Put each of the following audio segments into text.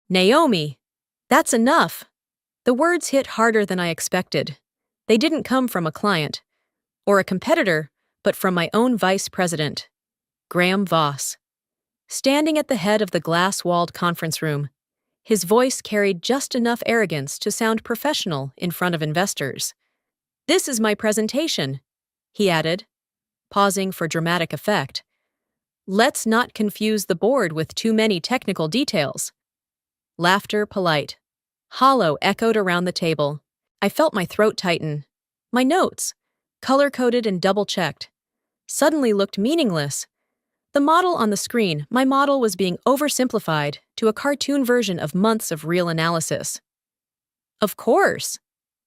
Naomi! That's enough! The words hit harder than I expected. They didn't come from a client or a competitor, but from my own vice president, Graham Voss. Standing at the head of the glass-walled conference room, his voice carried just enough arrogance to sound professional in front of investors. "This is my presentation," he added, pausing for dramatic effect. "Let's not confuse the board with too many technical details." Laughter polite. Hollow echoed around the table. I felt my throat tighten. My notes, color-coded and double-checked, suddenly looked meaningless. The model on the screen, my model, was being oversimplified to a cartoon version of months of real analysis. "Of course,"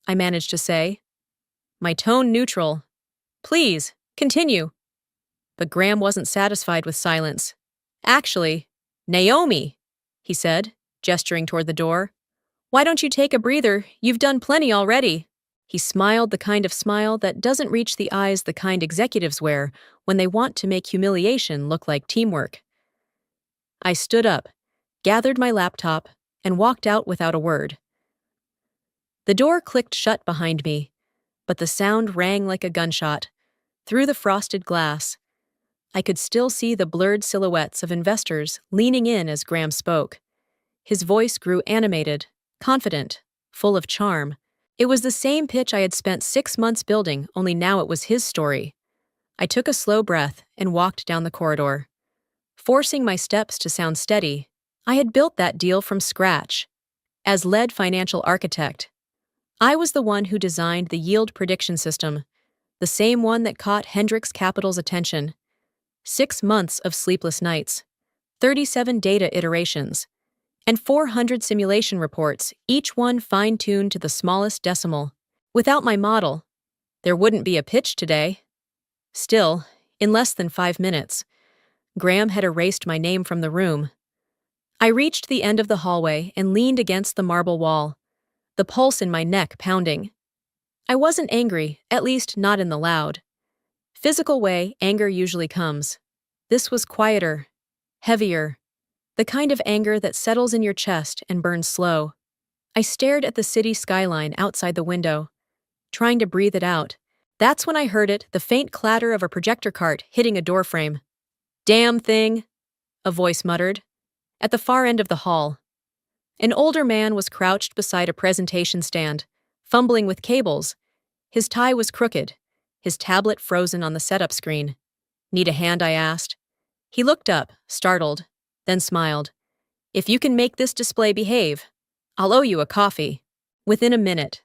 I managed to say, my tone neutral. "Please, continue." But Graham wasn't satisfied with silence. "Actually, Naomi," he said, gesturing toward the door. "Why don't you take a breather? You've done plenty already." He smiled, the kind of smile that doesn't reach the eyes, the kind executives wear when they want to make humiliation look like teamwork. I stood up, gathered my laptop, and walked out without a word. The door clicked shut behind me, but the sound rang like a gunshot. Through the frosted glass, I could still see the blurred silhouettes of investors leaning in as Graham spoke. His voice grew animated, confident, full of charm. It was the same pitch I had spent 6 months building, only now it was his story. I took a slow breath and walked down the corridor, forcing my steps to sound steady. I had built that deal from scratch. As lead financial architect, I was the one who designed the yield prediction system, the same one that caught Hendricks Capital's attention. 6 months of sleepless nights, 37 data iterations, and 400 simulation reports, each one fine-tuned to the smallest decimal. Without my model, there wouldn't be a pitch today. Still, in less than 5 minutes, Graham had erased my name from the room. I reached the end of the hallway and leaned against the marble wall, the pulse in my neck pounding. I wasn't angry, at least not in the loud, physical way anger usually comes. This was quieter, heavier, the kind of anger that settles in your chest and burns slow. I stared at the city skyline outside the window, trying to breathe it out. That's when I heard it, the faint clatter of a projector cart hitting a doorframe. "Damn thing," a voice muttered, at the far end of the hall. An older man was crouched beside a presentation stand, fumbling with cables. His tie was crooked, his tablet frozen on the setup screen. "Need a hand?" I asked. He looked up, startled, then smiled. "If you can make this display behave, I'll owe you a coffee." Within a minute,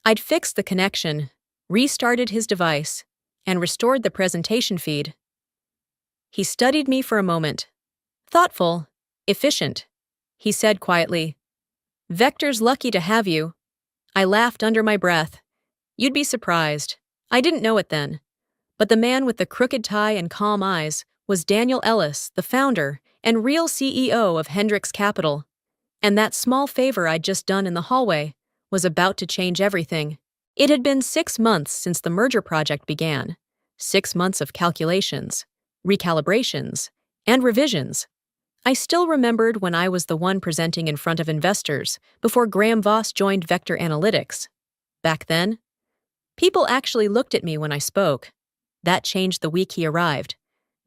I'd fixed the connection, restarted his device, and restored the presentation feed. He studied me for a moment. "Thoughtful, efficient," he said quietly. "Vector's lucky to have you." I laughed under my breath. You'd be surprised. I didn't know it then, but the man with the crooked tie and calm eyes was Daniel Ellis, the founder and real CEO of Hendricks Capital. And that small favor I'd just done in the hallway was about to change everything. It had been 6 months since the merger project began. 6 months of calculations, recalibrations, and revisions. I still remembered when I was the one presenting in front of investors before Graham Voss joined Vector Analytics. Back then, people actually looked at me when I spoke. That changed the week he arrived.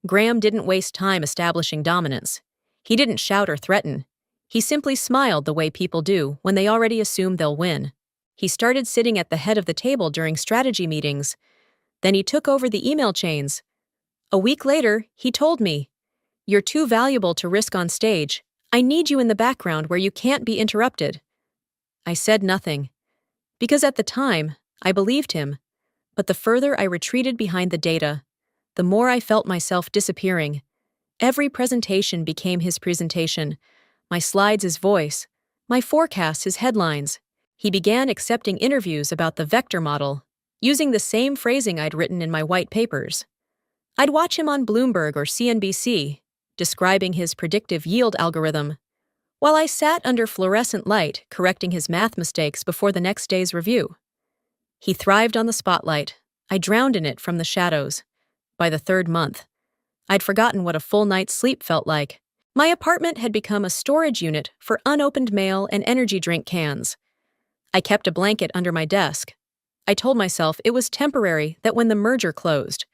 Graham didn't waste time establishing dominance. He didn't shout or threaten. He simply smiled the way people do when they already assume they'll win. He started sitting at the head of the table during strategy meetings. Then he took over the email chains. A week later, he told me, "You're too valuable to risk on stage. I need you in the background where you can't be interrupted." I said nothing, because at the time, I believed him. But the further I retreated behind the data, the more I felt myself disappearing. Every presentation became his presentation, my slides his voice, my forecasts his headlines. He began accepting interviews about the vector model, using the same phrasing I'd written in my white papers. I'd watch him on Bloomberg or CNBC, describing his predictive yield algorithm, while I sat under fluorescent light correcting his math mistakes before the next day's review. He thrived on the spotlight. I drowned in it from the shadows. By the 3rd month, I'd forgotten what a full night's sleep felt like. My apartment had become a storage unit for unopened mail and energy drink cans. I kept a blanket under my desk. I told myself it was temporary, that when the merger closed,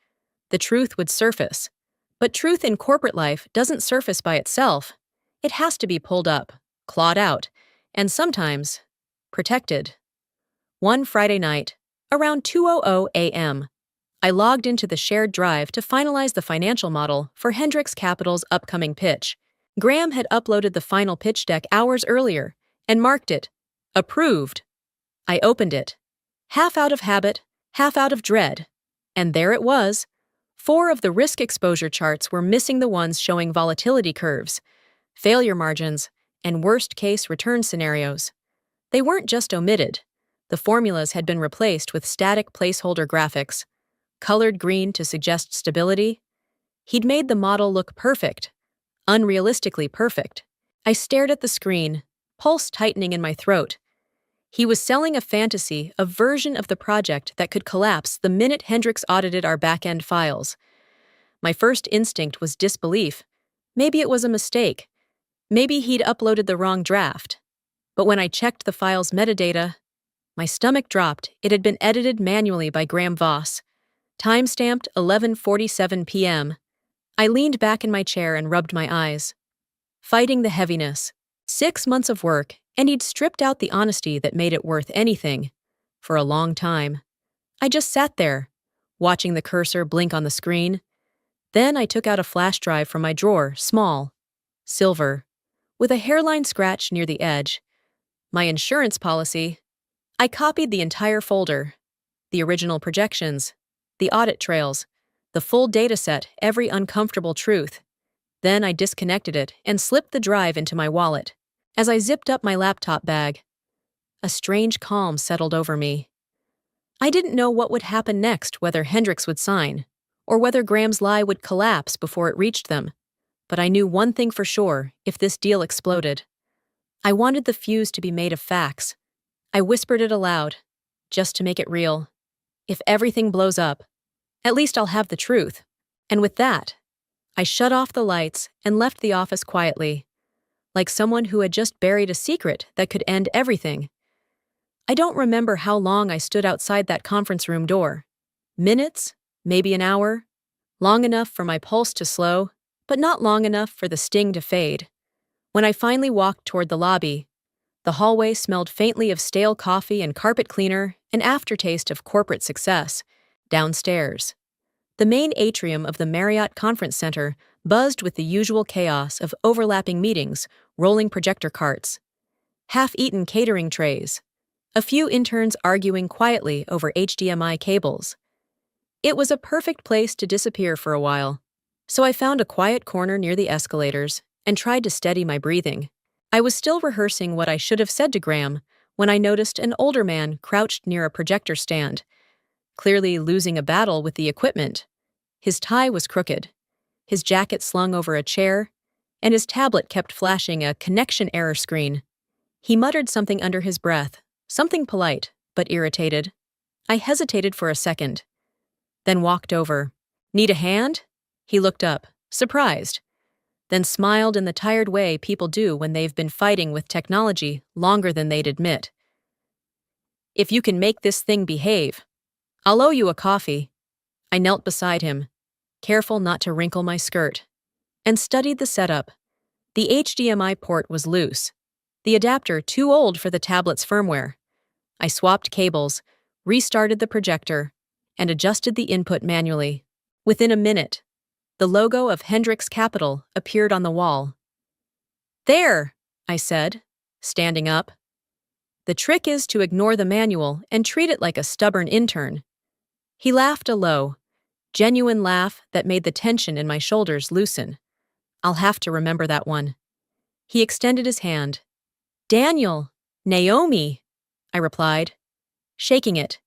the truth would surface. But truth in corporate life doesn't surface by itself. It has to be pulled up, clawed out, and sometimes protected. One Friday night, around 2:00 a.m., I logged into the shared drive to finalize the financial model for Hendrix Capital's upcoming pitch. Graham had uploaded the final pitch deck hours earlier and marked it approved. I opened it, half out of habit, half out of dread, and there it was. 4 of the risk exposure charts were missing, the ones showing volatility curves, failure margins, and worst-case return scenarios. They weren't just omitted. The formulas had been replaced with static placeholder graphics, colored green to suggest stability. He'd made the model look perfect, unrealistically perfect. I stared at the screen, pulse tightening in my throat. He was selling a fantasy, a version of the project that could collapse the minute Hendrix audited our back-end files. My first instinct was disbelief. Maybe it was a mistake. Maybe he'd uploaded the wrong draft. But when I checked the file's metadata, my stomach dropped. It had been edited manually by Graham Voss. Time-stamped 11:47 p.m. I leaned back in my chair and rubbed my eyes, fighting the heaviness. 6 months of work, and he'd stripped out the honesty that made it worth anything. For a long time, I just sat there, watching the cursor blink on the screen. Then I took out a flash drive from my drawer, small, silver, with a hairline scratch near the edge. My insurance policy. I copied the entire folder, the original projections, the audit trails, the full dataset, every uncomfortable truth. Then I disconnected it and slipped the drive into my wallet. As I zipped up my laptop bag, a strange calm settled over me. I didn't know what would happen next, whether Hendrix would sign, or whether Graham's lie would collapse before it reached them. But I knew one thing for sure: if this deal exploded, I wanted the fuse to be made of facts. I whispered it aloud, just to make it real. If everything blows up, at least I'll have the truth. And with that, I shut off the lights and left the office quietly, like someone who had just buried a secret that could end everything. I don't remember how long I stood outside that conference room door. Minutes, maybe an hour. Long enough for my pulse to slow, but not long enough for the sting to fade. When I finally walked toward the lobby, the hallway smelled faintly of stale coffee and carpet cleaner, an aftertaste of corporate success. Downstairs, the main atrium of the Marriott Conference Center buzzed with the usual chaos of overlapping meetings, rolling projector carts, half-eaten catering trays, a few interns arguing quietly over HDMI cables. It was a perfect place to disappear for a while, so I found a quiet corner near the escalators and tried to steady my breathing. I was still rehearsing what I should have said to Graham when I noticed an older man crouched near a projector stand, clearly losing a battle with the equipment. His tie was crooked, his jacket slung over a chair, and his tablet kept flashing a connection error screen. He muttered something under his breath, something polite, but irritated. I hesitated for a second, then walked over. "Need a hand?" He looked up, surprised, then smiled in the tired way people do when they've been fighting with technology longer than they'd admit. "If you can make this thing behave, I'll owe you a coffee." I knelt beside him, careful not to wrinkle my skirt, and studied the setup. The HDMI port was loose, the adapter too old for the tablet's firmware. I swapped cables, restarted the projector, and adjusted the input manually. Within a minute, the logo of Hendrix Capital appeared on the wall. "There," I said, standing up. "The trick is to ignore the manual and treat it like a stubborn intern." He laughed a low, genuine laugh that made the tension in my shoulders loosen. "I'll have to remember that one." He extended his hand. "Daniel, Naomi," I replied, shaking it.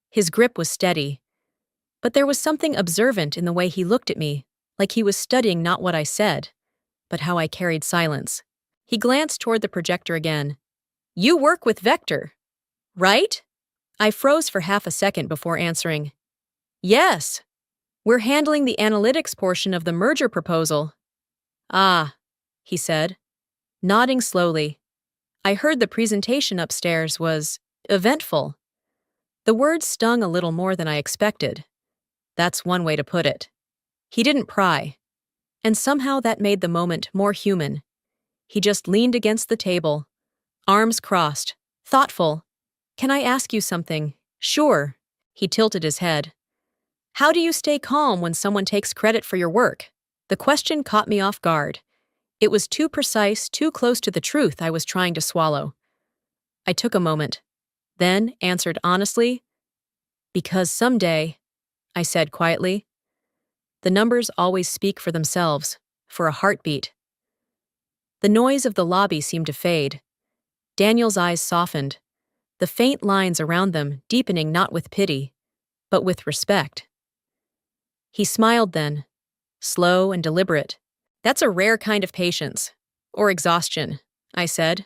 His grip was steady, but there was something observant in the way he looked at me, like he was studying not what I said, but how I carried silence. He glanced toward the projector again. "You work with Vector, right?" I froze for half a second before answering. "Yes. We're handling the analytics portion of the merger proposal." "Ah, he said, nodding slowly. I heard the presentation upstairs was eventful. The words stung a little more than I expected. That's one way to put it. He didn't pry, and somehow that made the moment more human. He just leaned against the table, arms crossed, thoughtful. Can I ask you something? Sure. He tilted his head. How do you stay calm when someone takes credit for your work? The question caught me off guard. It was too precise, too close to the truth I was trying to swallow. I took a moment, then answered honestly, because someday, I said quietly, the numbers always speak for themselves, for a heartbeat. The noise of the lobby seemed to fade. Daniel's eyes softened, the faint lines around them deepening not with pity, but with respect. He smiled then, slow and deliberate. That's a rare kind of patience. Or exhaustion, I said,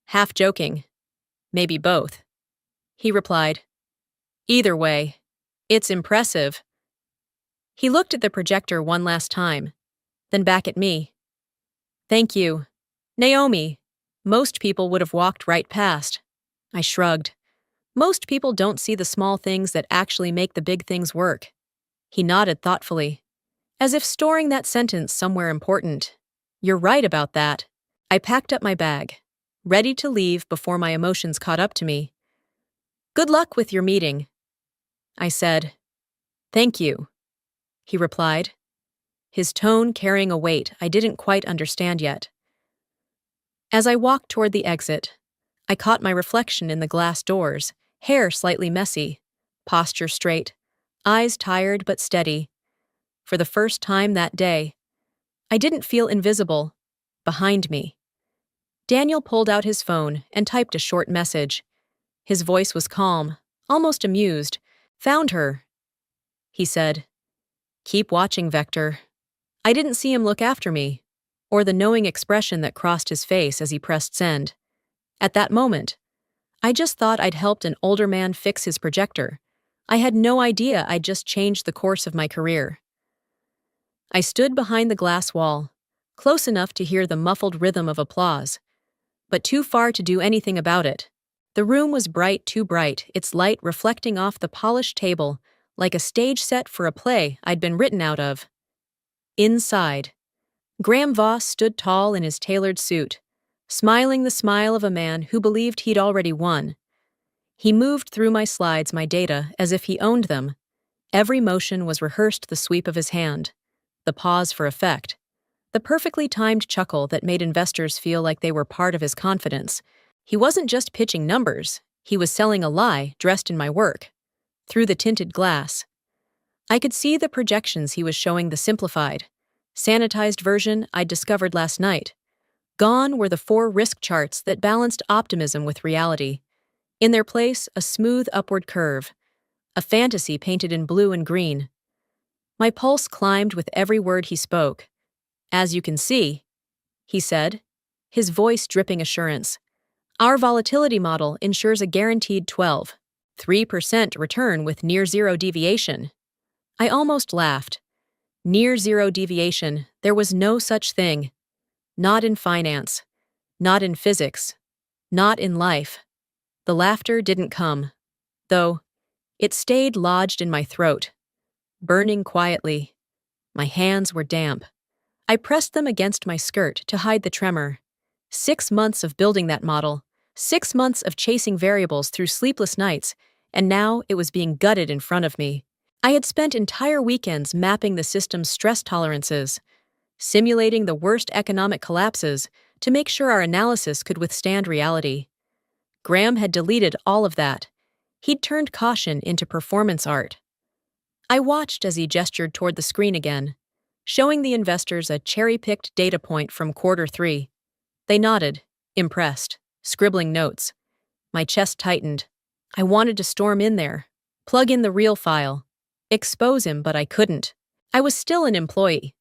half joking. Maybe both. He replied, either way, it's impressive. He looked at the projector one last time, then back at me. Thank you. Naomi, most people would have walked right past. I shrugged. Most people don't see the small things that actually make the big things work. He nodded thoughtfully, as if storing that sentence somewhere important. You're right about that. I packed up my bag, ready to leave before my emotions caught up to me. Good luck with your meeting, I said. Thank you, he replied, his tone carrying a weight I didn't quite understand yet. As I walked toward the exit, I caught my reflection in the glass doors, hair slightly messy, posture straight, eyes tired but steady. For the first time that day, I didn't feel invisible, behind me. Daniel pulled out his phone and typed a short message. His voice was calm, almost amused. Found her, he said. Keep watching, Vector. I didn't see him look after me, or the knowing expression that crossed his face as he pressed send. At that moment, I just thought I'd helped an older man fix his projector. I had no idea I'd just changed the course of my career. I stood behind the glass wall, close enough to hear the muffled rhythm of applause, but too far to do anything about it. The room was bright, too bright, its light reflecting off the polished table like a stage set for a play I'd been written out of. Inside, Graham Voss stood tall in his tailored suit, smiling the smile of a man who believed he'd already won. He moved through my slides, my data, as if he owned them. Every motion was rehearsed, the sweep of his hand, the pause for effect, the perfectly timed chuckle that made investors feel like they were part of his confidence. He wasn't just pitching numbers, he was selling a lie dressed in my work. Through the tinted glass, I could see the projections he was showing, the simplified, sanitized version I'd discovered last night. Gone were the 4 risk charts that balanced optimism with reality. In their place, a smooth upward curve, a fantasy painted in blue and green. My pulse climbed with every word he spoke. As you can see, he said, his voice dripping assurance, our volatility model ensures a guaranteed 12.3% return with near-zero deviation. I almost laughed. Near-zero deviation, there was no such thing. Not in finance, not in physics, not in life. The laughter didn't come, though it stayed lodged in my throat, burning quietly. My hands were damp. I pressed them against my skirt to hide the tremor. 6 months of building that model, 6 months of chasing variables through sleepless nights, and now it was being gutted in front of me. I had spent entire weekends mapping the system's stress tolerances, simulating the worst economic collapses to make sure our analysis could withstand reality. Graham had deleted all of that. He'd turned caution into performance art. I watched as he gestured toward the screen again, showing the investors a cherry-picked data point from Q3. They nodded, impressed, scribbling notes. My chest tightened. I wanted to storm in there, plug in the real file, expose him, but I couldn't. I was still an employee.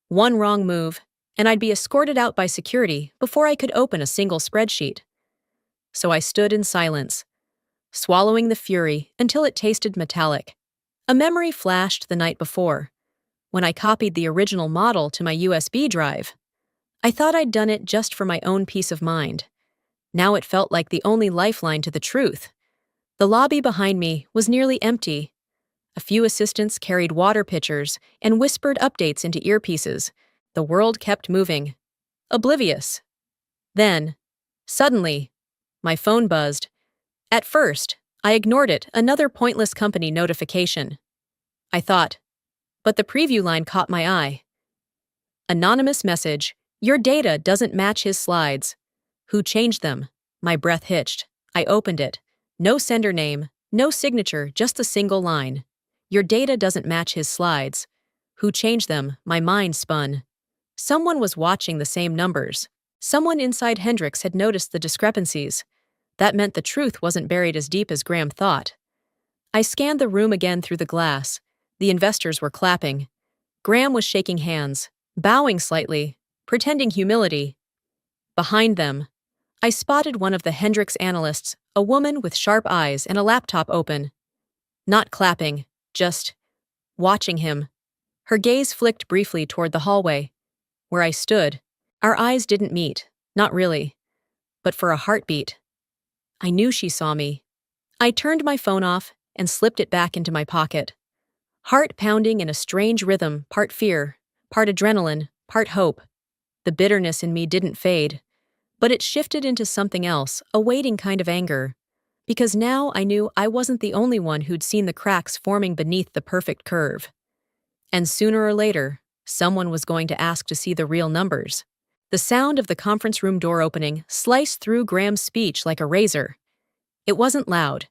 One wrong move, and I'd be escorted out by security before I could open a single spreadsheet. So I stood in silence, swallowing the fury until it tasted metallic. A memory flashed the night before, when I copied the original model to my USB drive. I thought I'd done it just for my own peace of mind. Now it felt like the only lifeline to the truth. The lobby behind me was nearly empty. A few assistants carried water pitchers and whispered updates into earpieces. The world kept moving, oblivious. Then, suddenly, my phone buzzed. At first, I ignored it, another pointless company notification. I thought, but the preview line caught my eye. Anonymous message, your data doesn't match his slides. Who changed them? My breath hitched. I opened it. No sender name, no signature, just a single line. Your data doesn't match his slides. Who changed them? My mind spun. Someone was watching the same numbers. Someone inside Hendrix had noticed the discrepancies. That meant the truth wasn't buried as deep as Graham thought. I scanned the room again through the glass. The investors were clapping. Graham was shaking hands, bowing slightly, pretending humility. Behind them, I spotted one of the Hendrix analysts, a woman with sharp eyes and a laptop open. Not clapping, just watching him. Her gaze flicked briefly toward the hallway. Where I stood, our eyes didn't meet, not really. But for a heartbeat, I knew she saw me. I turned my phone off and slipped it back into my pocket. Heart pounding in a strange rhythm, part fear, part adrenaline, part hope. The bitterness in me didn't fade, but it shifted into something else, a waiting kind of anger. Because now I knew I wasn't the only one who'd seen the cracks forming beneath the perfect curve. And sooner or later, someone was going to ask to see the real numbers. The sound of the conference room door opening sliced through Graham's speech like a razor. It wasn't loud,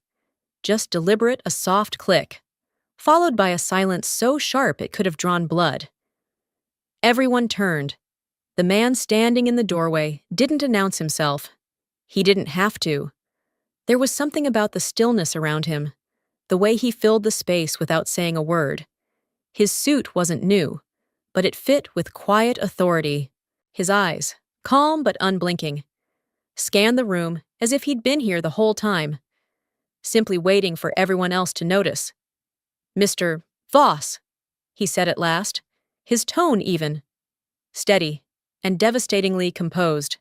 just deliberate, a soft click, followed by a silence so sharp it could have drawn blood. Everyone turned. The man standing in the doorway didn't announce himself. He didn't have to. There was something about the stillness around him, the way he filled the space without saying a word. His suit wasn't new, but it fit with quiet authority. His eyes, calm but unblinking, scanned the room as if he'd been here the whole time, simply waiting for everyone else to notice. "Mr. Voss," he said at last, his tone even, steady, and devastatingly composed.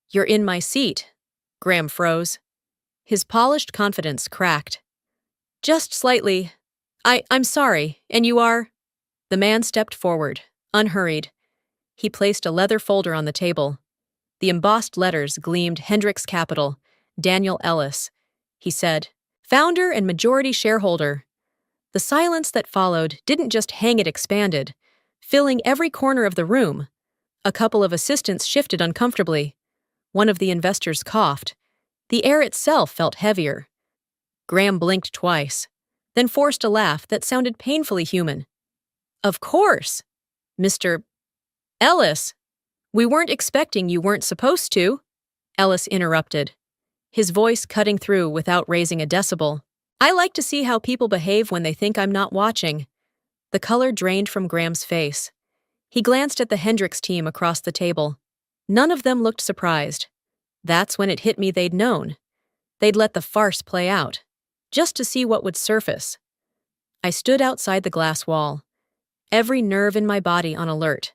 "You're in my seat." Graham froze. His polished confidence cracked. "Just slightly. I'm sorry, and you are?" The man stepped forward, unhurried. He placed a leather folder on the table. The embossed letters gleamed Hendrix Capital, Daniel Ellis. He said, "Founder and majority shareholder." The silence that followed didn't just hang, it expanded, filling every corner of the room. A couple of assistants shifted uncomfortably. One of the investors coughed. The air itself felt heavier. Graham blinked twice, then forced a laugh that sounded painfully human. "Of course, Mr. Ellis. We weren't expecting you weren't supposed to," Ellis interrupted, his voice cutting through without raising a decibel. "I like to see how people behave when they think I'm not watching." The color drained from Graham's face. He glanced at the Hendrix team across the table. None of them looked surprised. That's when it hit me they'd known. They'd let the farce play out, just to see what would surface. I stood outside the glass wall, every nerve in my body on alert.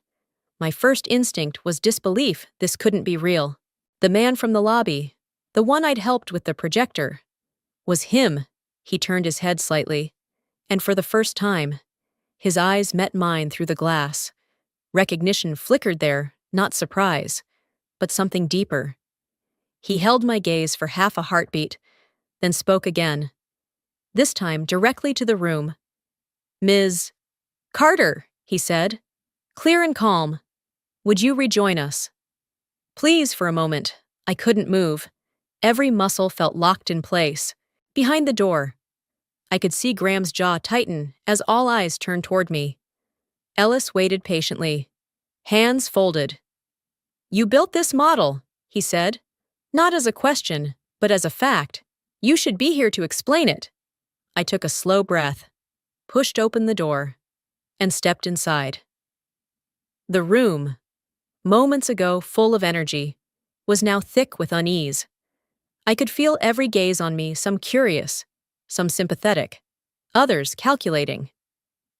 My first instinct was disbelief. This couldn't be real. The man from the lobby, the one I'd helped with the projector, was him. He turned his head slightly, and for the first time, his eyes met mine through the glass. Recognition flickered there, not surprise, but something deeper. He held my gaze for half a heartbeat, then spoke again, this time directly to the room. "Ms. Carter," he said, clear and calm, "would you rejoin us?" Please, for a moment. I couldn't move. Every muscle felt locked in place. Behind the door, I could see Graham's jaw tighten as all eyes turned toward me. Ellis waited patiently, hands folded. "You built this model," he said, not as a question, but as a fact. "You should be here to explain it." I took a slow breath, pushed open the door, and stepped inside. The room, moments ago full of energy, was now thick with unease. I could feel every gaze on me, some curious, some sympathetic, others calculating.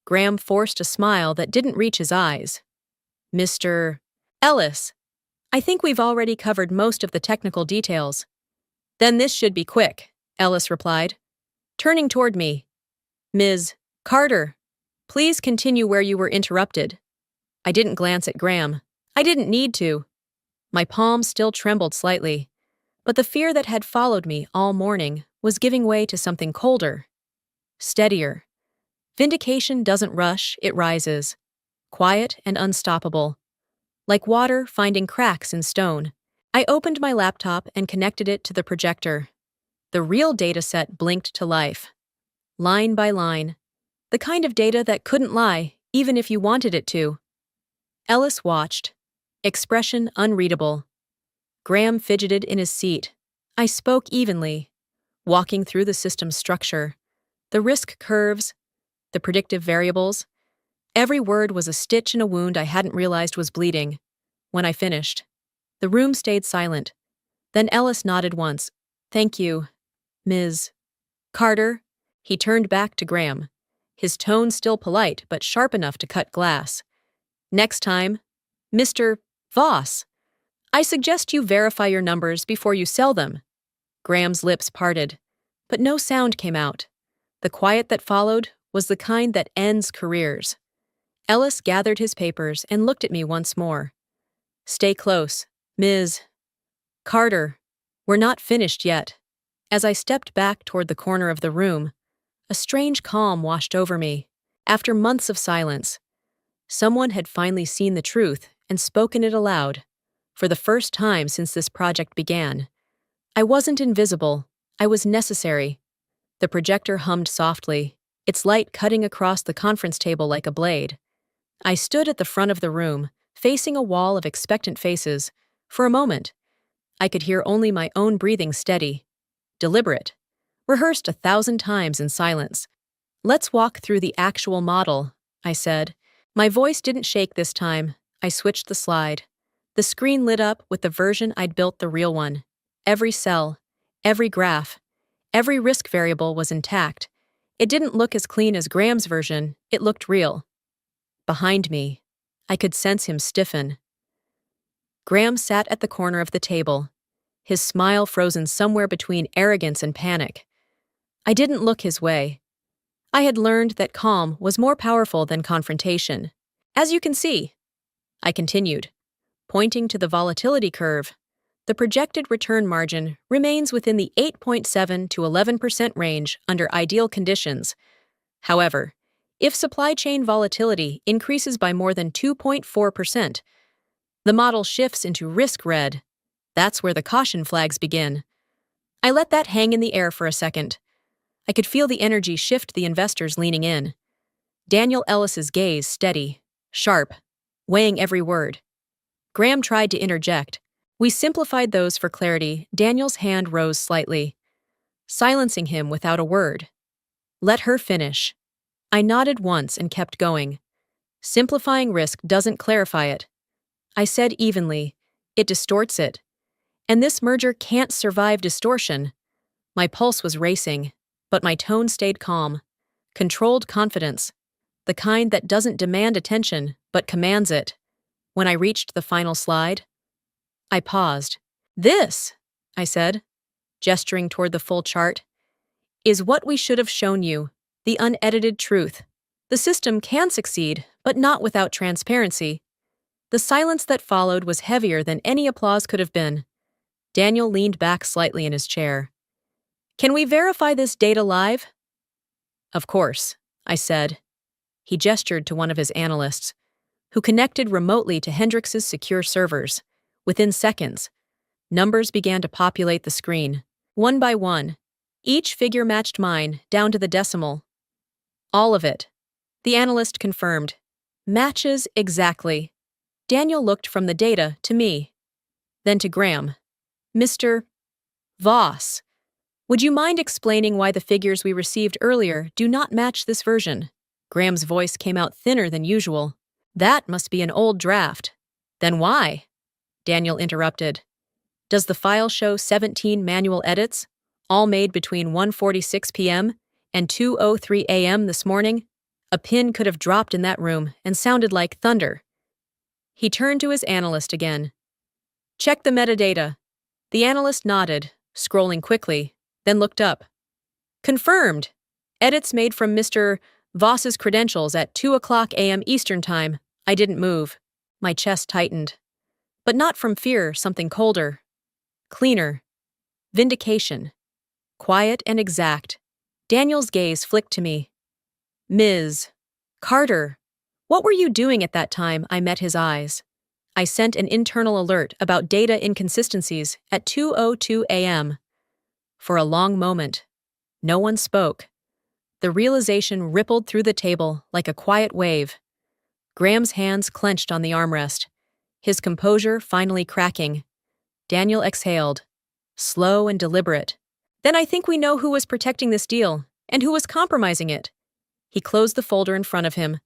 Graham forced a smile that didn't reach his eyes. "Mr. Ellis, I think we've already covered most of the technical details. Then this should be quick, Ellis replied, turning toward me. Ms. Carter, please continue where you were interrupted. I didn't glance at Graham. I didn't need to. My palms still trembled slightly, but the fear that had followed me all morning was giving way to something colder, steadier. Vindication doesn't rush, it rises, quiet and unstoppable, like water finding cracks in stone. I opened my laptop and connected it to the projector. The real dataset blinked to life, line by line, the kind of data that couldn't lie, even if you wanted it to. Ellis watched, expression unreadable. Graham fidgeted in his seat. I spoke evenly, walking through the system's structure, the risk curves, the predictive variables. Every word was a stitch in a wound I hadn't realized was bleeding. When I finished, the room stayed silent. Then Ellis nodded once. Thank you, Ms. Carter. He turned back to Graham, his tone still polite but sharp enough to cut glass. Next time, Mr. Voss, I suggest you verify your numbers before you sell them. Graham's lips parted, but no sound came out. The quiet that followed was the kind that ends careers. Ellis gathered his papers and looked at me once more. Stay close, Ms. Carter. We're not finished yet. As I stepped back toward the corner of the room, a strange calm washed over me. After months of silence, someone had finally seen the truth and spoken it aloud. For the first time since this project began, I wasn't invisible, I was necessary. The projector hummed softly, its light cutting across the conference table like a blade. I stood at the front of the room, facing a wall of expectant faces. For a moment, I could hear only my own breathing steady, deliberate, rehearsed 1,000 times in silence. Let's walk through the actual model, I said. My voice didn't shake this time. I switched the slide. The screen lit up with the version I'd built, the real one. Every cell, every graph, every risk variable was intact. It didn't look as clean as Graham's version, it looked real. Behind me, I could sense him stiffen. Graham sat at the corner of the table, his smile frozen somewhere between arrogance and panic. I didn't look his way. I had learned that calm was more powerful than confrontation. As you can see, I continued, pointing to the volatility curve, the projected return margin remains within the 8.7 to 11% range under ideal conditions. However, if supply chain volatility increases by more than 2.4%, the model shifts into risk red. That's where the caution flags begin. I let that hang in the air for a second. I could feel the energy shift, the investors leaning in. Daniel Ellis's gaze steady, sharp, weighing every word. Graham tried to interject. We simplified those for clarity. Daniel's hand rose slightly, silencing him without a word. Let her finish. I nodded once and kept going. Simplifying risk doesn't clarify it. I said evenly, it distorts it. And this merger can't survive distortion. My pulse was racing, but my tone stayed calm. Controlled confidence, the kind that doesn't demand attention, but commands it. When I reached the final slide, I paused. This, I said, gesturing toward the full chart, is what we should have shown you, the unedited truth. The system can succeed, but not without transparency. The silence that followed was heavier than any applause could have been. Daniel leaned back slightly in his chair. Can we verify this data live? Of course, I said. He gestured to one of his analysts, who connected remotely to Hendrix's secure servers. Within seconds, numbers began to populate the screen, one by one. Each figure matched mine, down to the decimal. All of it, the analyst confirmed. Matches exactly. Daniel looked from the data to me, then to Graham. Mr. Voss, would you mind explaining why the figures we received earlier do not match this version? Graham's voice came out thinner than usual. That must be an old draft. Then why? Daniel interrupted. Does the file show 17 manual edits, all made between 1:46 p.m. and 2:03 a.m. this morning? A pin could have dropped in that room and sounded like thunder. He turned to his analyst again. Check the metadata. The analyst nodded, scrolling quickly, then looked up. Confirmed. Edits made from Mr. Voss's credentials at 2 a.m. Eastern Time. I didn't move. My chest tightened. But not from fear, something colder. Cleaner. Vindication. Quiet and exact. Daniel's gaze flicked to me. Ms. Carter, what were you doing at that time? I met his eyes. I sent an internal alert about data inconsistencies at 2:02 a.m. For a long moment, no one spoke. The realization rippled through the table like a quiet wave. Graham's hands clenched on the armrest, his composure finally cracking. Daniel exhaled, slow and deliberate. Then I think we know who was protecting this deal and who was compromising it. He closed the folder in front of him,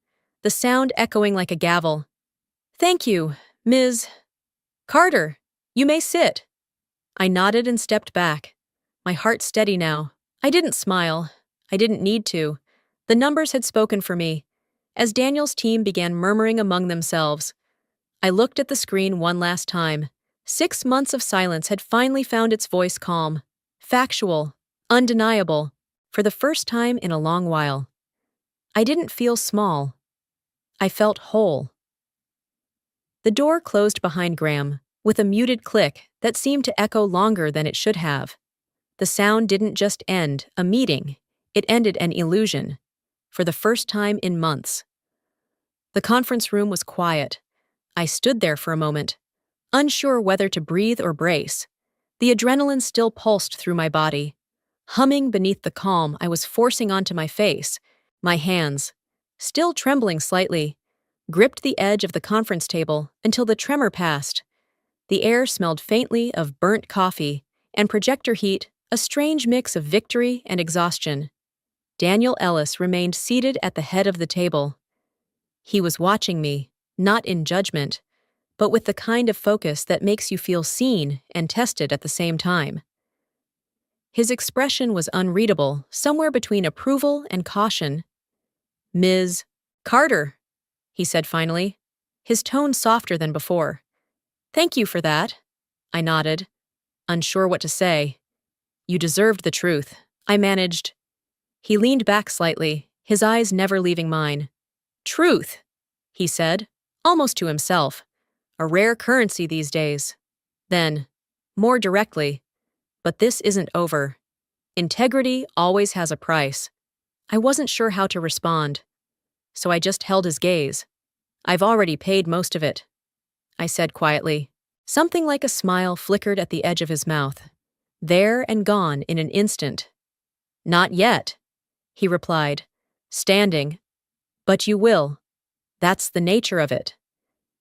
the sound echoing like a gavel. Thank you, Ms. Carter. You may sit. I nodded and stepped back, my heart steady now. I didn't smile. I didn't need to. The numbers had spoken for me. As Daniel's team began murmuring among themselves, I looked at the screen one last time. 6 months of silence had finally found its voice calm, factual, undeniable, for the first time in a long while. I didn't feel small. I felt whole. The door closed behind Graham, with a muted click that seemed to echo longer than it should have. The sound didn't just end a meeting, it ended an illusion, for the first time in months. The conference room was quiet. I stood there for a moment, unsure whether to breathe or brace. The adrenaline still pulsed through my body, humming beneath the calm I was forcing onto my face. My hands, still trembling slightly, gripped the edge of the conference table until the tremor passed. The air smelled faintly of burnt coffee and projector heat, a strange mix of victory and exhaustion. Daniel Ellis remained seated at the head of the table. He was watching me, not in judgment, but with the kind of focus that makes you feel seen and tested at the same time. His expression was unreadable, somewhere between approval and caution. Ms. Carter, he said finally, his tone softer than before. Thank you for that. I nodded, unsure what to say. You deserved the truth. I managed. He leaned back slightly, his eyes never leaving mine. Truth, he said, almost to himself. A rare currency these days. Then, more directly, but this isn't over. Integrity always has a price. I wasn't sure how to respond, so I just held his gaze. I've already paid most of it, I said quietly. Something like a smile flickered at the edge of his mouth, there and gone in an instant. Not yet, he replied, standing. But you will. That's the nature of it.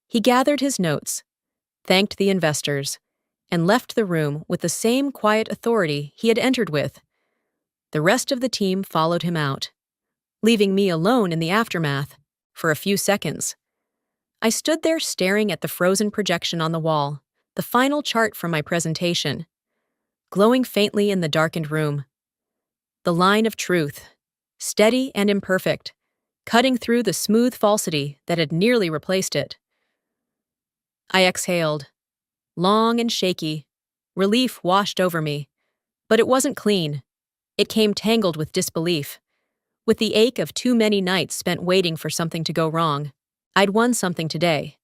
He gathered his notes, thanked the investors, and left the room with the same quiet authority he had entered with. The rest of the team followed him out, leaving me alone in the aftermath for a few seconds. I stood there staring at the frozen projection on the wall, the final chart from my presentation, glowing faintly in the darkened room. The line of truth, steady and imperfect, cutting through the smooth falsity that had nearly replaced it. I exhaled, long and shaky. Relief washed over me, but it wasn't clean. It came tangled with disbelief, with the ache of too many nights spent waiting for something to go wrong. I'd won something today,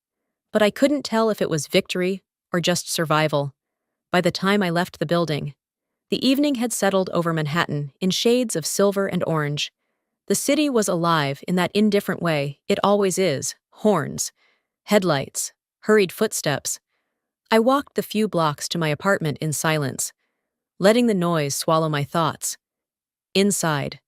but I couldn't tell if it was victory or just survival. By the time I left the building, the evening had settled over Manhattan in shades of silver and orange. The city was alive in that indifferent way it always is: horns, headlights, hurried footsteps. I walked the few blocks to my apartment in silence, letting the noise swallow my thoughts. Inside,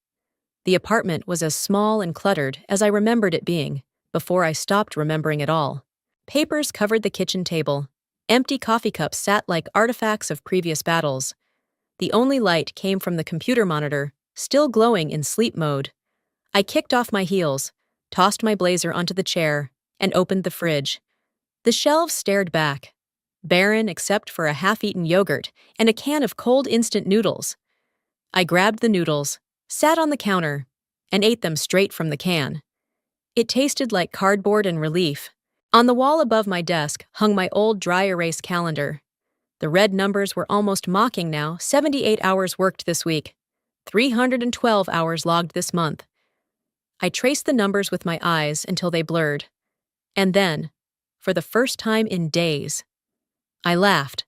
the apartment was as small and cluttered as I remembered it being before I stopped remembering it all. Papers covered the kitchen table. Empty coffee cups sat like artifacts of previous battles. The only light came from the computer monitor, still glowing in sleep mode. I kicked off my heels, tossed my blazer onto the chair, and opened the fridge. The shelves stared back, barren except for a half-eaten yogurt and a can of cold instant noodles. I grabbed the noodles, sat on the counter, and ate them straight from the can. It tasted like cardboard and relief, On the wall above my desk hung my old dry erase calendar. The red numbers were almost mocking now: 78 hours worked this week, 312 hours logged this month. I traced the numbers with my eyes until they blurred. And then, for the first time in days, I laughed.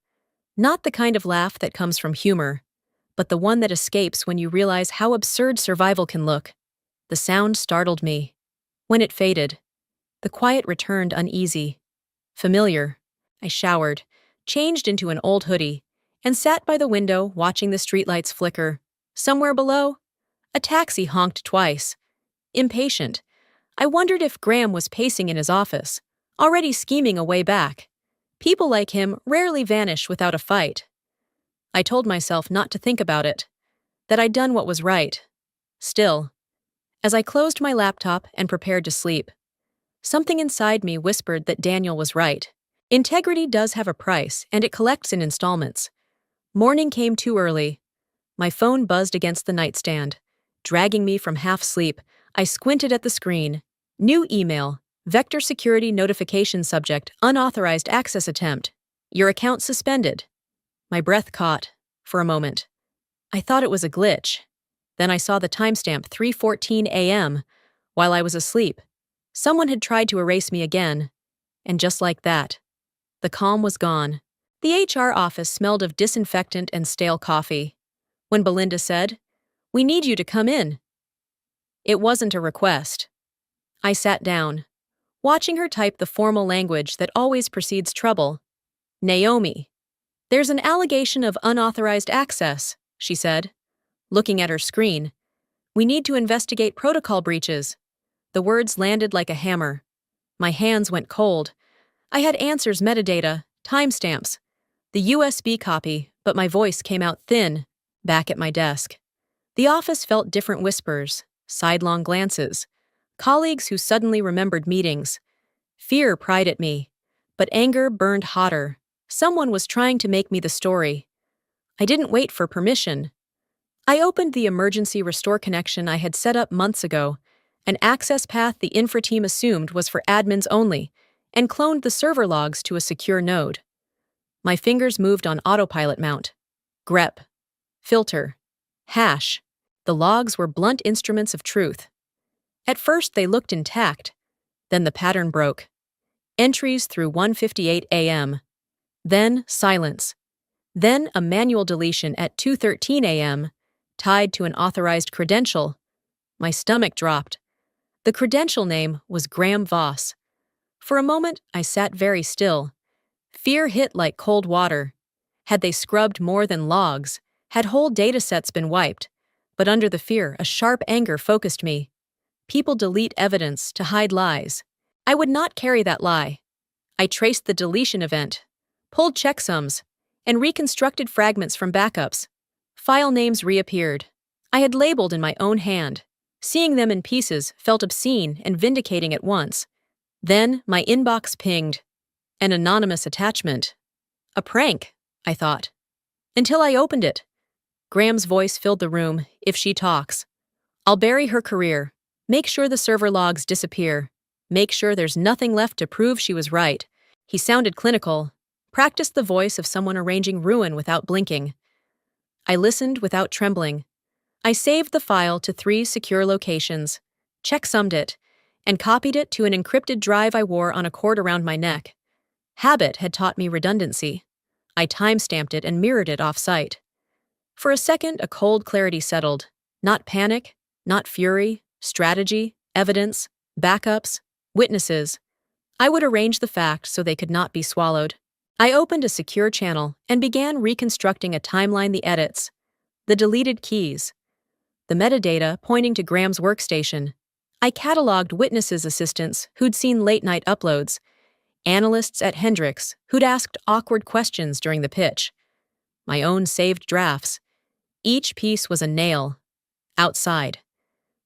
Not the kind of laugh that comes from humor, but the one that escapes when you realize how absurd survival can look. The sound startled me. When it faded, the quiet returned uneasy, familiar. I showered, changed into an old hoodie, and sat by the window watching the streetlights flicker. Somewhere below, a taxi honked twice. Impatient, I wondered if Graham was pacing in his office, already scheming a way back. People like him rarely vanish without a fight. I told myself not to think about it, that I'd done what was right. Still, as I closed my laptop and prepared to sleep, something inside me whispered that Daniel was right. Integrity does have a price, and it collects in installments. Morning came too early. My phone buzzed against the nightstand. Dragging me from half-sleep, I squinted at the screen. New email. Vector security notification subject. Unauthorized access attempt. Your account suspended. My breath caught, for a moment. I thought it was a glitch. Then I saw the timestamp: 3:14 a.m. While I was asleep. Someone had tried to erase me again. And just like that, the calm was gone. The HR office smelled of disinfectant and stale coffee. When Belinda said, "We need you to come in," it wasn't a request. I sat down, watching her type the formal language that always precedes trouble. "Naomi, there's an allegation of unauthorized access," she said, looking at her screen. "We need to investigate protocol breaches." The words landed like a hammer. My hands went cold. I had answers, metadata, timestamps, the USB copy, but my voice came out thin, back at my desk. The office felt different: whispers, sidelong glances, colleagues who suddenly remembered meetings. Fear pried at me, but anger burned hotter. Someone was trying to make me the story. I didn't wait for permission. I opened the emergency restore connection I had set up months ago, an access path the infra team assumed was for admins only, and cloned the server logs to a secure node. My fingers moved on autopilot mount. Grep. Filter. Hash. The logs were blunt instruments of truth. At first they looked intact. Then the pattern broke. Entries through 1:58 a.m. Then silence. Then a manual deletion at 2:13 a.m., tied to an authorized credential. My stomach dropped. The credential name was Graham Voss. For a moment, I sat very still. Fear hit like cold water. Had they scrubbed more than logs? Had whole datasets been wiped? But under the fear, a sharp anger focused me. People delete evidence to hide lies. I would not carry that lie. I traced the deletion event, pulled checksums, and reconstructed fragments from backups. File names reappeared. I had labeled in my own hand. Seeing them in pieces felt obscene and vindicating at once. Then my inbox pinged. An anonymous attachment. A prank, I thought. Until I opened it. Graham's voice filled the room. "If she talks, I'll bury her career. Make sure the server logs disappear. Make sure there's nothing left to prove she was right." He sounded clinical, practiced the voice of someone arranging ruin without blinking. I listened without trembling. I saved the file to 3 secure locations, checksummed it, and copied it to an encrypted drive I wore on a cord around my neck. Habit had taught me redundancy. I timestamped it and mirrored it off-site. For a second, a cold clarity settled. Not panic, not fury, strategy, evidence, backups, witnesses. I would arrange the facts so they could not be swallowed. I opened a secure channel and began reconstructing a timeline: the edits, the deleted keys, the metadata pointing to Graham's workstation. I cataloged witnesses' assistants who'd seen late-night uploads, analysts at Hendrix who'd asked awkward questions during the pitch, my own saved drafts. Each piece was a nail. Outside,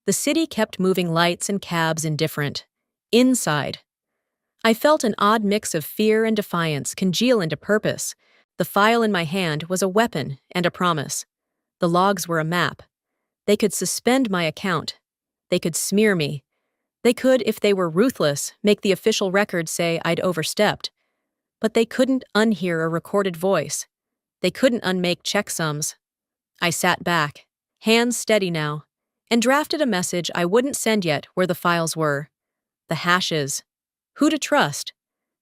the city kept moving: lights and cabs indifferent. Inside, I felt an odd mix of fear and defiance congeal into purpose. The file in my hand was a weapon and a promise. The logs were a map. They could suspend my account. They could smear me. They could, if they were ruthless, make the official record say I'd overstepped. But they couldn't unhear a recorded voice. They couldn't unmake checksums. I sat back, hands steady now, and drafted a message I wouldn't send yet where the files were. The hashes. Who to trust.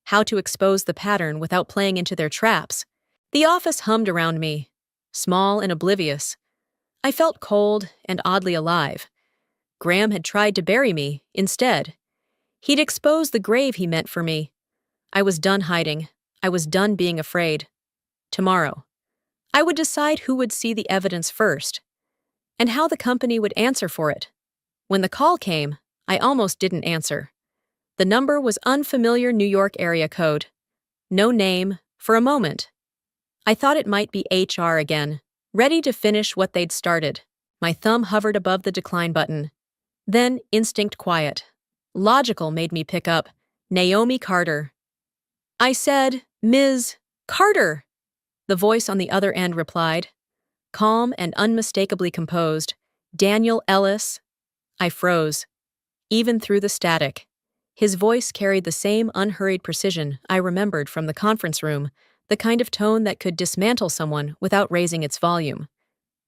How to expose the pattern without playing into their traps. The office hummed around me, small and oblivious. I felt cold and oddly alive. Graham had tried to bury me, instead. He'd exposed the grave he meant for me. I was done hiding. I was done being afraid. Tomorrow, I would decide who would see the evidence first, and how the company would answer for it. When the call came, I almost didn't answer. The number was unfamiliar New York area code. No name, for a moment. I thought it might be HR again, ready to finish what they'd started. My thumb hovered above the decline button. Then instinct quiet. Logical made me pick up Naomi Carter. I said, Ms. Carter. The voice on the other end replied, calm and unmistakably composed, Daniel Ellis. I froze, even through the static. His voice carried the same unhurried precision I remembered from the conference room, the kind of tone that could dismantle someone without raising its volume.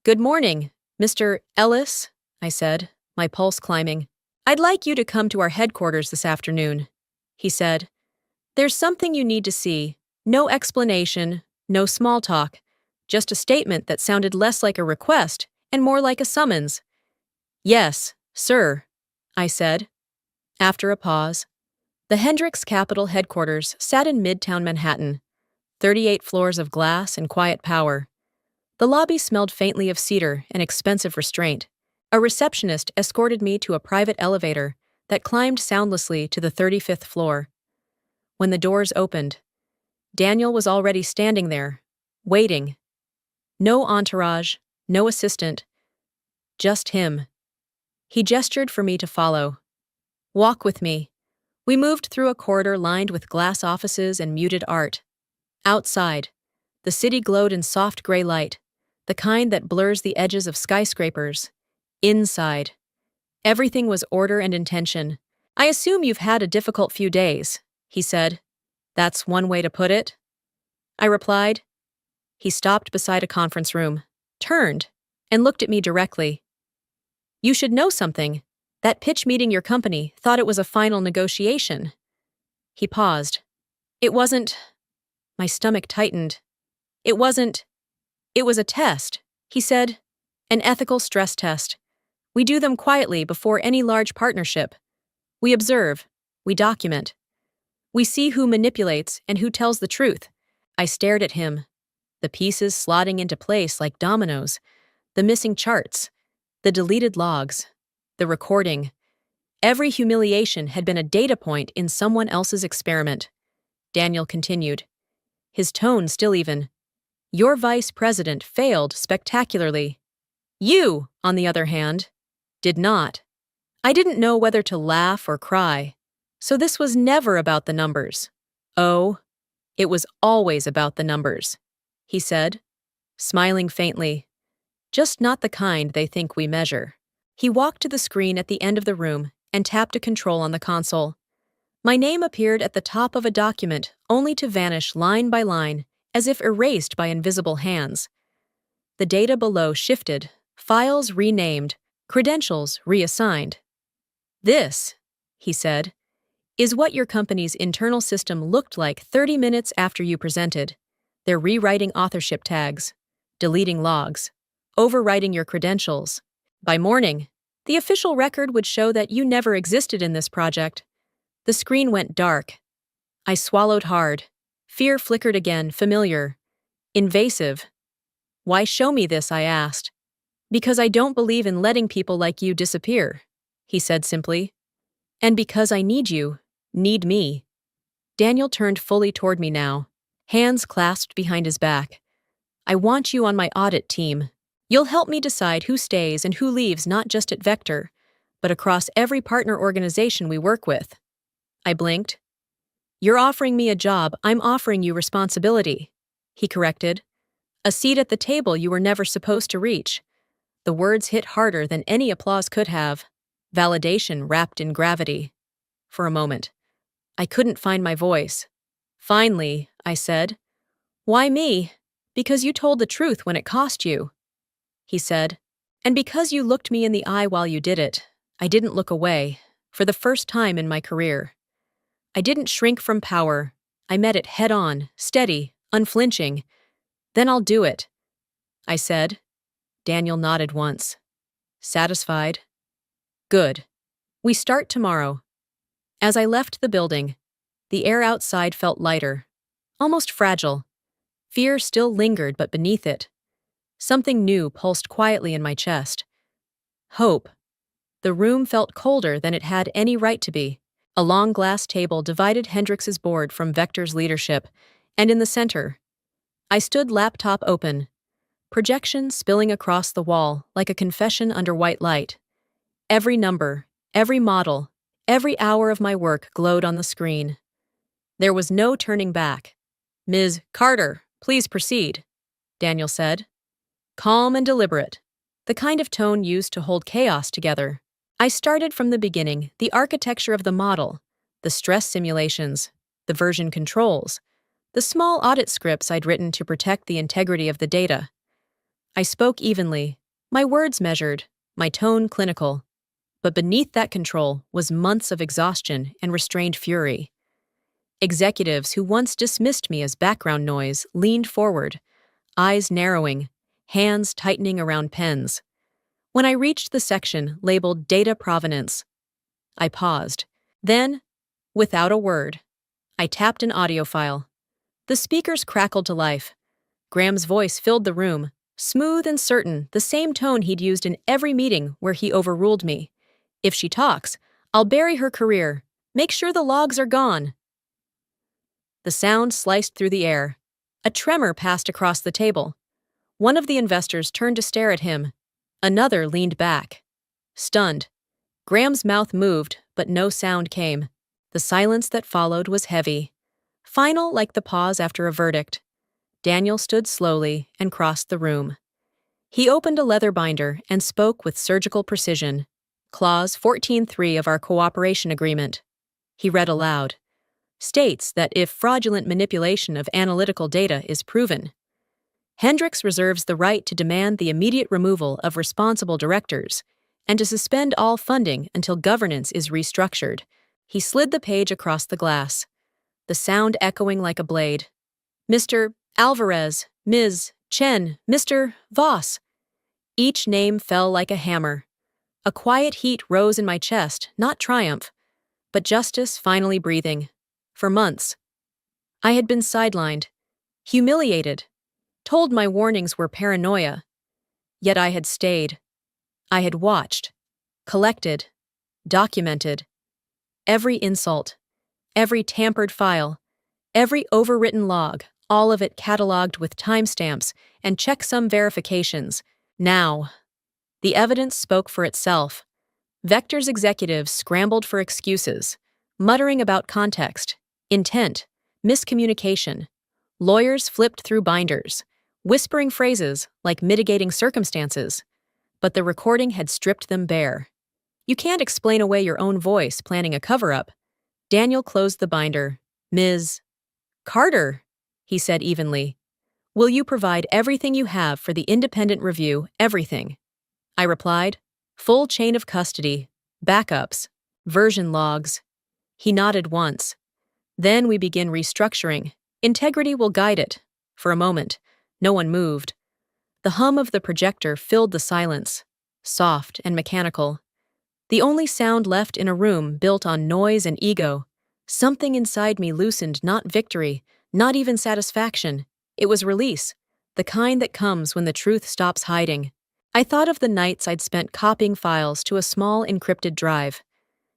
Good morning, Mr. Ellis, I said, my pulse climbing. I'd like you to come to our headquarters this afternoon, he said. There's something you need to see. No explanation, no small talk, just a statement that sounded less like a request and more like a summons. Yes, sir, I said. After a pause, the Hendricks Capital headquarters sat in Midtown Manhattan, 38 floors of glass and quiet power. The lobby smelled faintly of cedar and expensive restraint. A receptionist escorted me to a private elevator that climbed soundlessly to the 35th floor. When the doors opened, Daniel was already standing there, waiting. No entourage, no assistant, just him. He gestured for me to follow. Walk with me. We moved through a corridor lined with glass offices and muted art. Outside, the city glowed in soft gray light, the kind that blurs the edges of skyscrapers. Inside, everything was order and intention. I assume you've had a difficult few days, he said. That's one way to put it. I replied. He stopped beside a conference room, turned, and looked at me directly. You should know something. That pitch meeting your company thought it was a final negotiation. He paused. It wasn't. My stomach tightened. It was a test, he said. An ethical stress test. We do them quietly before any large partnership. We observe. We document. We see who manipulates and who tells the truth. I stared at him, the pieces slotting into place like dominoes, the missing charts, the deleted logs, the recording. Every humiliation had been a data point in someone else's experiment. Daniel continued, his tone still even. Your vice president failed spectacularly. You, on the other hand, did not. I didn't know whether to laugh or cry. So this was never about the numbers. Oh, it was always about the numbers, he said, smiling faintly. Just not the kind they think we measure. He walked to the screen at the end of the room and tapped a control on the console. My name appeared at the top of a document only to vanish line by line, as if erased by invisible hands. The data below shifted, files renamed, credentials reassigned. This, he said, is what your company's internal system looked like 30 minutes after you presented. They're rewriting authorship tags, deleting logs, overwriting your credentials. By morning, the official record would show that you never existed in this project. The screen went dark. I swallowed hard. Fear flickered again, familiar, invasive. Why show me this, I asked. Because I don't believe in letting people like you disappear, he said simply. And because I need you, need me. Daniel turned fully toward me now, hands clasped behind his back. I want you on my audit team. You'll help me decide who stays and who leaves not just at Vector, but across every partner organization we work with. I blinked. You're offering me a job, I'm offering you responsibility, he corrected. A seat at the table you were never supposed to reach. The words hit harder than any applause could have. Validation wrapped in gravity. For a moment, I couldn't find my voice. Finally, I said, "Why me?" "Because you told the truth when it cost you," he said. "And because you looked me in the eye while you did it." I didn't look away, for the first time in my career. I didn't shrink from power. I met it head on, steady, unflinching. "Then I'll do it," I said. Daniel nodded once. Satisfied? "Good. We start tomorrow." As I left the building, the air outside felt lighter, almost fragile. Fear still lingered, but beneath it, something new pulsed quietly in my chest. Hope. The room felt colder than it had any right to be. A long glass table divided Hendrix's board from Vector's leadership, and in the center, I stood, laptop open, projection spilling across the wall like a confession under white light. Every number, every model, every hour of my work glowed on the screen. There was no turning back. "Ms. Carter, please proceed," Daniel said. Calm and deliberate, the kind of tone used to hold chaos together. I started from the beginning, the architecture of the model, the stress simulations, the version controls, the small audit scripts I'd written to protect the integrity of the data. I spoke evenly, my words measured, my tone clinical. But beneath that control was months of exhaustion and restrained fury. Executives who once dismissed me as background noise leaned forward, eyes narrowing, hands tightening around pens. When I reached the section labeled Data Provenance, I paused. Then, without a word, I tapped an audio file. The speakers crackled to life. Graham's voice filled the room, smooth and certain, the same tone he'd used in every meeting where he overruled me. "If she talks, I'll bury her career. Make sure the logs are gone." The sound sliced through the air. A tremor passed across the table. One of the investors turned to stare at him. Another leaned back. Stunned. Graham's mouth moved, but no sound came. The silence that followed was heavy. Final, like the pause after a verdict. Daniel stood slowly and crossed the room. He opened a leather binder and spoke with surgical precision. "Clause 14.3 of our cooperation agreement," he read aloud, "states that if fraudulent manipulation of analytical data is proven, Hendrix reserves the right to demand the immediate removal of responsible directors and to suspend all funding until governance is restructured." He slid the page across the glass, the sound echoing like a blade. "Mr. Alvarez, Ms. Chen, Mr. Voss." Each name fell like a hammer. A quiet heat rose in my chest, not triumph, but justice finally breathing. For months, I had been sidelined, humiliated, told my warnings were paranoia. Yet I had stayed. I had watched, collected, documented. Every insult, every tampered file, every overwritten log, all of it cataloged with timestamps and checksum verifications. Now, the evidence spoke for itself. Vector's executives scrambled for excuses, muttering about context, intent, miscommunication. Lawyers flipped through binders, whispering phrases like mitigating circumstances. But the recording had stripped them bare. You can't explain away your own voice planning a cover-up. Daniel closed the binder. "Ms. Carter," he said evenly, "will you provide everything you have for the independent review, everything?" I replied, "Full chain of custody, backups, version logs." He nodded once. "Then we begin restructuring. Integrity will guide it." For a moment, no one moved. The hum of the projector filled the silence, soft and mechanical. The only sound left in a room built on noise and ego. Something inside me loosened, not victory, not even satisfaction. It was release, the kind that comes when the truth stops hiding. I thought of the nights I'd spent copying files to a small encrypted drive,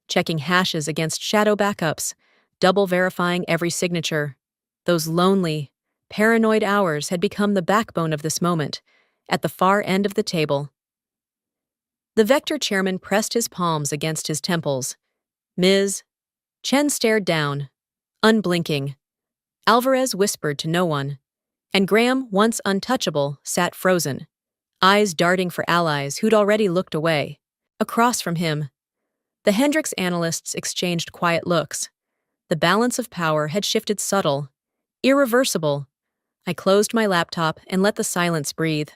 checking hashes against shadow backups, double verifying every signature. Those lonely, paranoid hours had become the backbone of this moment, at the far end of the table. The Vector chairman pressed his palms against his temples. "Ms." Chen stared down, unblinking. Alvarez whispered to no one, and Graham, once untouchable, sat frozen, eyes darting for allies who'd already looked away. Across from him, The Hendricks analysts exchanged quiet looks. The balance of power had shifted subtle, irreversible. I closed my laptop and let the silence breathe.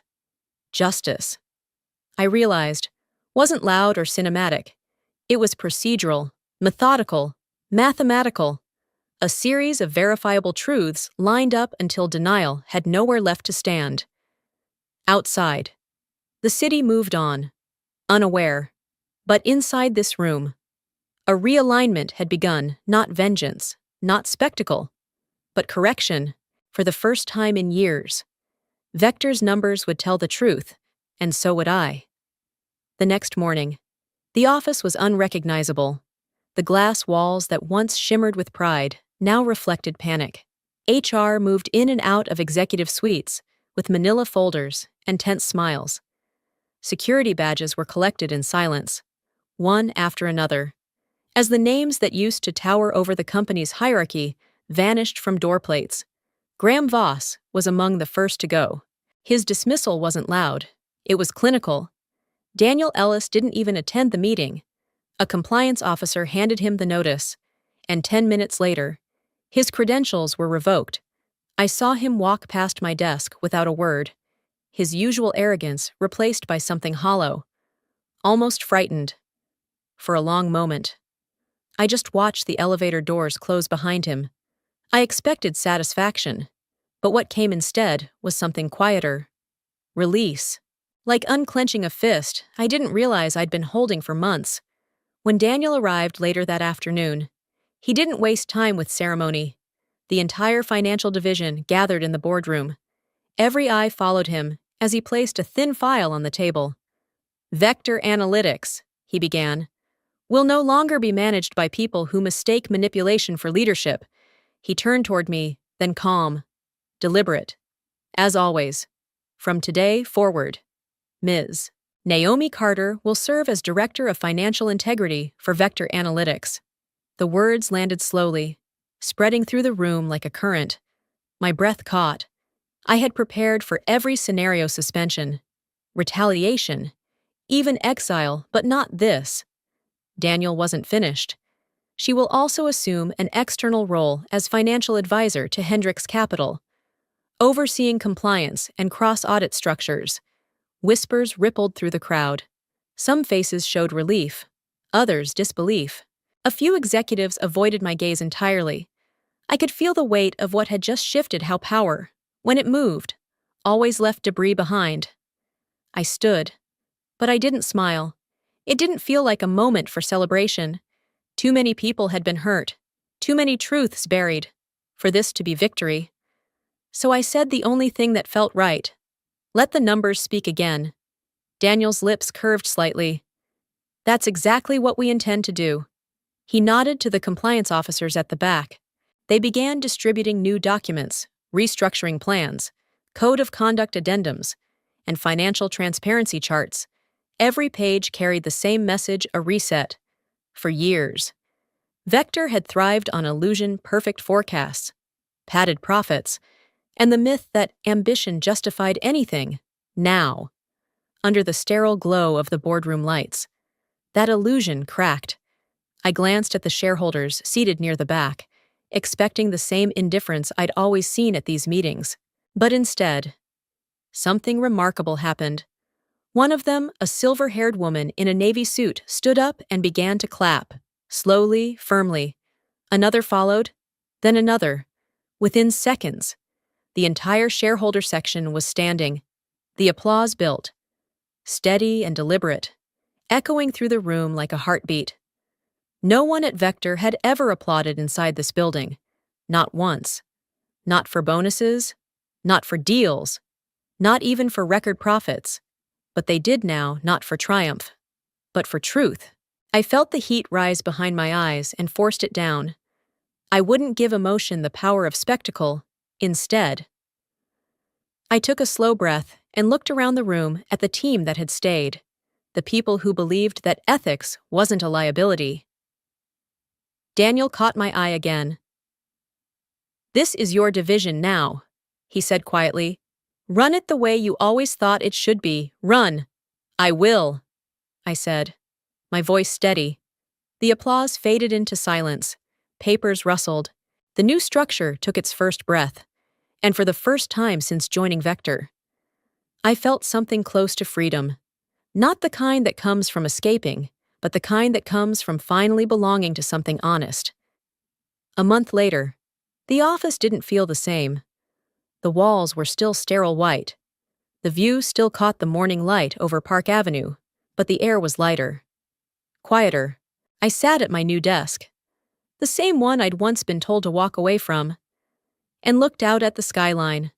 Justice, I realized, wasn't loud or cinematic. It was procedural, methodical, mathematical. A series of verifiable truths lined up until denial had nowhere left to stand. Outside, the city moved on, unaware. But inside this room, a realignment had begun, not vengeance, not spectacle, but correction. For the first time in years, Vector's numbers would tell the truth, and so would I. The next morning, the office was unrecognizable. The glass walls that once shimmered with pride now reflected panic. HR moved in and out of executive suites with manila folders and tense smiles. Security badges were collected in silence, one after another, as the names that used to tower over the company's hierarchy vanished from door plates. Graham Voss was among the first to go. His dismissal wasn't loud. It was clinical. Daniel Ellis didn't even attend the meeting. A compliance officer handed him the notice, and 10 minutes later, his credentials were revoked. I saw him walk past my desk without a word, his usual arrogance replaced by something hollow, almost frightened. For a long moment, I just watched the elevator doors close behind him. I expected satisfaction, but what came instead was something quieter. Release. Like unclenching a fist I didn't realize I'd been holding for months. When Daniel arrived later that afternoon, he didn't waste time with ceremony. The entire financial division gathered in the boardroom. Every eye followed him as he placed a thin file on the table. Vector Analytics, he began, will no longer be managed by people who mistake manipulation for leadership. He turned toward me, then calm, deliberate. As always, from today forward, Ms. Naomi Carter will serve as Director of Financial Integrity for Vector Analytics. The words landed slowly, spreading through the room like a current. My breath caught. I had prepared for every scenario: suspension, retaliation, even exile, but not this. Daniel wasn't finished. She will also assume an external role as financial advisor to Hendricks Capital, overseeing compliance and cross-audit structures. Whispers rippled through the crowd. Some faces showed relief, others disbelief. A few executives avoided my gaze entirely. I could feel the weight of what had just shifted how power, when it moved, always left debris behind. I stood, but I didn't smile. It didn't feel like a moment for celebration. Too many people had been hurt, too many truths buried, for this to be victory. So I said the only thing that felt right. Let the numbers speak again. Daniel's lips curved slightly. That's exactly what we intend to do. He nodded to the compliance officers at the back. They began distributing new documents, restructuring plans, code of conduct addendums, and financial transparency charts. Every page carried the same message: a reset. For years, Vector had thrived on illusion-perfect forecasts, padded profits, and the myth that ambition justified anything. Now, under the sterile glow of the boardroom lights, that illusion cracked. I glanced at the shareholders seated near the back, expecting the same indifference I'd always seen at these meetings. But instead, something remarkable happened. One of them, a silver-haired woman in a navy suit, stood up and began to clap, slowly, firmly. Another followed, then another. Within seconds, the entire shareholder section was standing. The applause built, steady and deliberate, echoing through the room like a heartbeat. No one at Vector had ever applauded inside this building. Not once. Not for bonuses, not for deals, not even for record profits. But they did now, not for triumph, but for truth. I felt the heat rise behind my eyes and forced it down. I wouldn't give emotion the power of spectacle. Instead, I took a slow breath and looked around the room at the team that had stayed, the people who believed that ethics wasn't a liability. Daniel caught my eye again. "This is your division now," he said quietly. "Run it the way you always thought it should be. Run." "I will," I said, my voice steady. The applause faded into silence. Papers rustled. The new structure took its first breath. And for the first time since joining Vector, I felt something close to freedom. Not the kind that comes from escaping, but the kind that comes from finally belonging to something honest. A month later, the office didn't feel the same. The walls were still sterile white. The view still caught the morning light over Park Avenue, but the air was lighter. Quieter. I sat at my new desk, the same one I'd once been told to walk away from, and looked out at the skyline.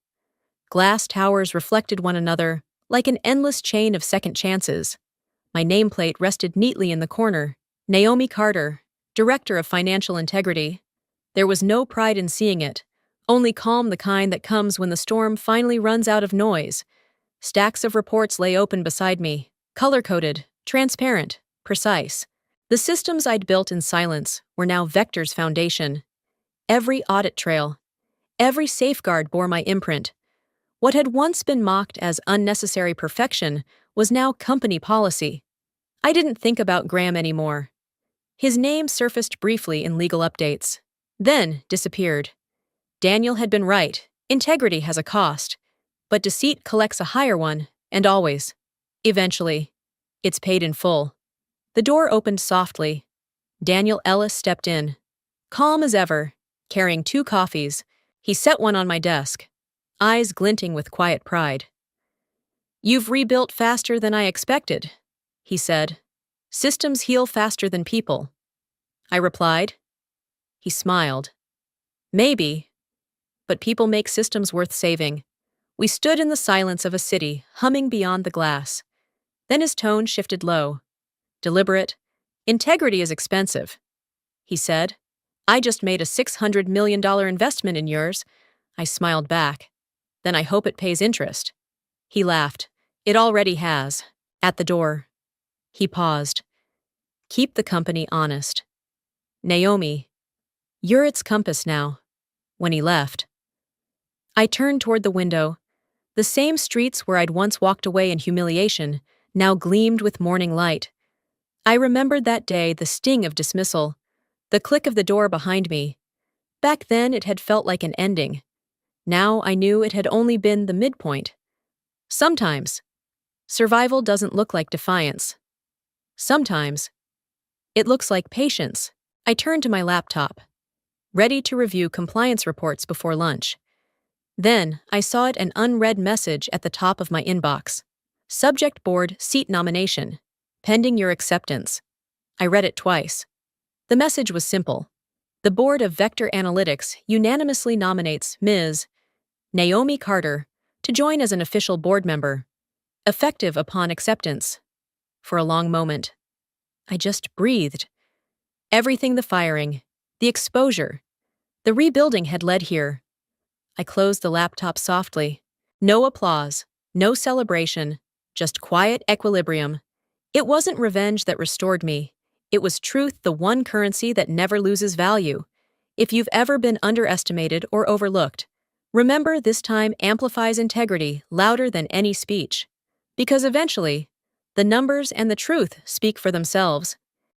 Glass towers reflected one another like an endless chain of second chances. My nameplate rested neatly in the corner. Naomi Carter, Director of Financial Integrity. There was no pride in seeing it, only calm, the kind that comes when the storm finally runs out of noise. Stacks of reports lay open beside me, color-coded, transparent, precise. The systems I'd built in silence were now Vector's foundation. Every audit trail, every safeguard bore my imprint. What had once been mocked as unnecessary perfection was now company policy. I didn't think about Graham anymore. His name surfaced briefly in legal updates, then disappeared. Daniel had been right. Integrity has a cost, but deceit collects a higher one, and always. Eventually, it's paid in full. The door opened softly. Daniel Ellis stepped in, calm as ever, carrying 2 coffees. He set one on my desk, eyes glinting with quiet pride. "You've rebuilt faster than I expected," he said. "Systems heal faster than people." I replied. He smiled. "Maybe, but people make systems worth saving." We stood in the silence of a city, humming beyond the glass. Then his tone shifted low, deliberate. "Integrity is expensive," he said. "I just made a $600 million investment in yours." I smiled back. "Then I hope it pays interest." He laughed. "It already has." At the door. He paused. "Keep the company honest. Naomi, you're its compass now." When he left, I turned toward the window. The same streets where I'd once walked away in humiliation now gleamed with morning light. I remembered that day, the sting of dismissal, the click of the door behind me. Back then it had felt like an ending. Now I knew it had only been the midpoint. Sometimes, survival doesn't look like defiance. Sometimes, it looks like patience. I turned to my laptop, ready to review compliance reports before lunch. Then, I saw an unread message at the top of my inbox. Subject board seat nomination. Pending your acceptance. I read it twice. The message was simple. The board of Vector Analytics unanimously nominates Ms. Naomi Carter to join as an official board member, effective upon acceptance. For a long moment, I just breathed. Everything, the firing, the exposure, the rebuilding had led here. I closed the laptop softly. No applause, no celebration, just quiet equilibrium. It wasn't revenge that restored me. It was truth, the one currency that never loses value. If you've ever been underestimated or overlooked, remember this time amplifies integrity louder than any speech. Because eventually, the numbers and the truth speak for themselves.